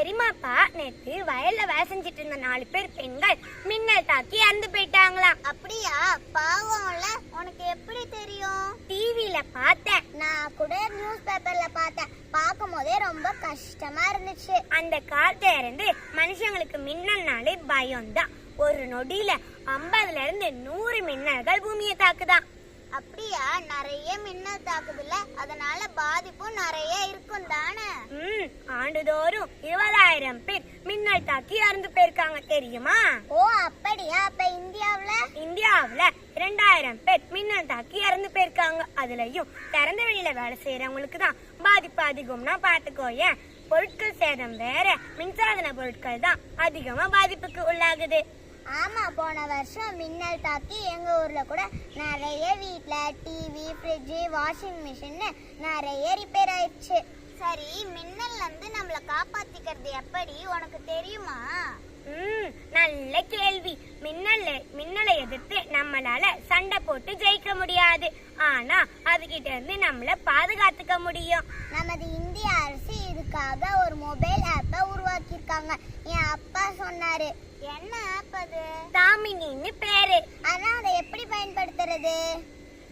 தெரியுமாப்பா, நேத்து வயல்ல வேலை செஞ்சுட்டு இருந்த 4 பேர் பெண்கள் மின்னல் தாக்கி இறந்து போயிட்டாங்களாம். அப்படியா? பாவம்ல. உனக்கு எப்படி தெரியும்? டிவில பார்த்தேன். நான் கூட நியூஸ் பேப்பர்ல பார்த்தேன். பார்க்கும் போதே ரொம்ப கஷ்டமா இருந்துச்சு. அந்த காலத்துல இருந்து மனுஷங்களுக்கு மின்னல்னாலே பயம்தான். ஒரு நொடியில 50ல இருந்து 100 மின்னல்கள் பூமியை தாக்குதான். அப்படியா? நிறைய மின்னல் தாக்குதுல, அதனால பாதிப்பும் நிறைய இருக்கும் தானே? ஆண்டுதோறும் 20,000 பேர் மின்னல் தாக்கி இறந்து போயிருக்காங்க, தெரியுமா? ஓ அப்படியா? அப்ப இந்தியாவுல 2000 பேர் மின்னல் தாக்கி இறந்து போயிருக்காங்க. அதுலயும் திறந்த வெளியில வேலை செய்யறவங்களுக்கு தான் பாதிப்பு அதிகம்னா பாத்துக்கோ. ஏன், பொருட்கள் சேதம் வேற, மின்சாதன பொருட்கள் தான் அதிகமா பாதிப்புக்கு உள்ளாகுது. ஆமா, போன வருஷம் மின்னல் தாக்கி எங்க ஊர்ல கூட நிறைய வீட்ல டிவி, ஃப்ரிட்ஜ், வாஷிங் மிஷின் நிறைய ரிப்பேர் ஆயிடுச்சு. சரி, மின்னல்ல இருந்து நம்மள காப்பாத்திக்கிறது எப்படி, உனக்கு தெரியுமா? நல்ல கேள்வி. மின்னலை எதிர்த்து நம்மளால சண்டை போட்டு ஜெயிக்க முடியாது. ஆனா அதுகிட்ட இருந்து நம்மள பாதுகாத்துக்க முடியும். நமது இந்திய அரசு இதுக்காக ஒரு மொபைல் ஆப்பை உருவாக்கி இருக்காங்க. என் அப்பா சொன்னாரு. என்ன ஆப் அது? தாமினின்னு பேரு. ஆனா அதை எப்படி பயன்படுத்துறது?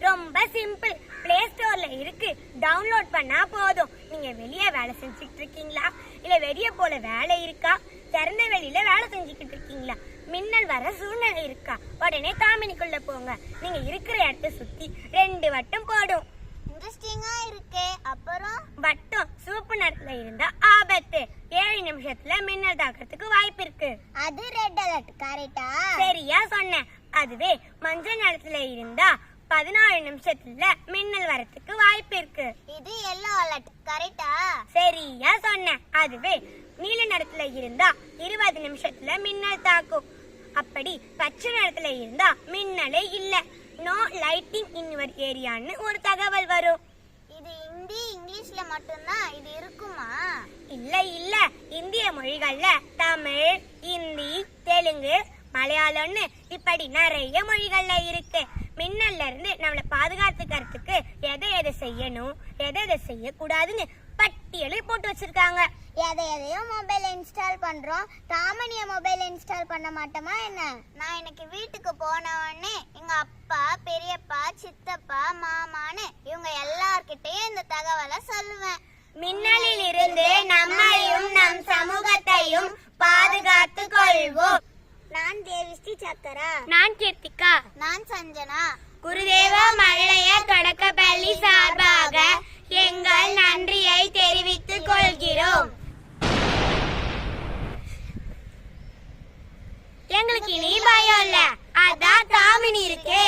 ரொம்ப சிம்பிள். பிளே ஸ்டோர்ல இருக்கு, டவுன்லோட் பண்ணா போதும். நீங்க வெளியே வேலை செஞ்சுட்டு இருக்கீங்களா, இல்ல வெளியே போல வேலை இருக்கா, திறந்த வெளியில வேலை செஞ்சுக்கிட்டு இருக்கீங்களா, மின்னல் வர சூழ்நிலை இருக்கா, உடனே தாமினிக்குள்ள போங்க. நீங்க இருக்கிற இடத்தை சுத்தி 2 வட்டம் போடும். இன்ட்ரெஸ்டிங்கா இருக்கே. அப்புறம் வட்டம் சிவப்பு நிறத்துல இருந்தா ஆபத்து. 7 நிமிஷத்துல மின்னல் தாக்கிறதுக்கு வாய்ப்பு இருக்கு. அது ரெட் அலர்ட். கரெக்டா? சரியா சொன்ன. அதுவே மஞ்சள் நிறத்துல இருந்தா 14 நிமிஷத்துல மின்னல் வரத்துக்கு வாய்ப்பு இருக்கு. இது எல்லோ அலர்ட். கரெக்டா? சரியா சொன்ன. அதுவே நீல நிறத்துல இருந்தா 20 நிமிஷத்துல மின்னல் தாக்கும். அப்படி பச்சை நிறத்துல இருந்தா மின்னலே இல்ல. நோ லைட்டிங் இன் யுவர் ஏரியான்னு ஒரு தகவல் வரும். இது ஹிந்தி, இங்கிலீஷ்ல மட்டும்தான் இது இருக்குமா? இல்ல, இந்திய மொழிகள்ல தமிழ், ஹிந்தி, தெலுங்கு, மலையாளம்னு இப்படி நிறைய மொழிகள்ல இருக்கு. மின்னல்ல இருந்து நம்மளை பாதுகாத்துக்கிறதுக்கு எதை செய்யணும், எதை செய்யக்கூடாதுன்னு பட்டியலை போட்டு வச்சிருக்காங்க. எதையோ மொபைல் இன்ஸ்டால் பண்றோம், தாமனிய மொபைல் இன்ஸ்டால் பண்ண மாட்டோமா என்ன? நான் இன்னைக்கு வீட்டுக்கு போன உடனே எங்க அப்பா, பெரியப்பா, சித்தப்பா, மாமான்னு இவங்க எல்லார்கிட்டயும் இந்த தகவலை சொல்லுவேன். மின்னலில் இருந்து நம்மையும் நம் சமூகத்தையும் பாதுகாத்து கொள்வோம். நான் தேவிஸ்ரீ சக்கரா. நான் கீர்த்திகா. நான் சஞ்சனா. குருதேவா மழலைய தொடக்கப்பள்ளி சார்பாக எங்கள் நன்றியை தெரிவித்துக் கொள்கிறோம். எங்களுக்கு இனி பயம் இல்ல, அதான் தாமினி இருக்கே.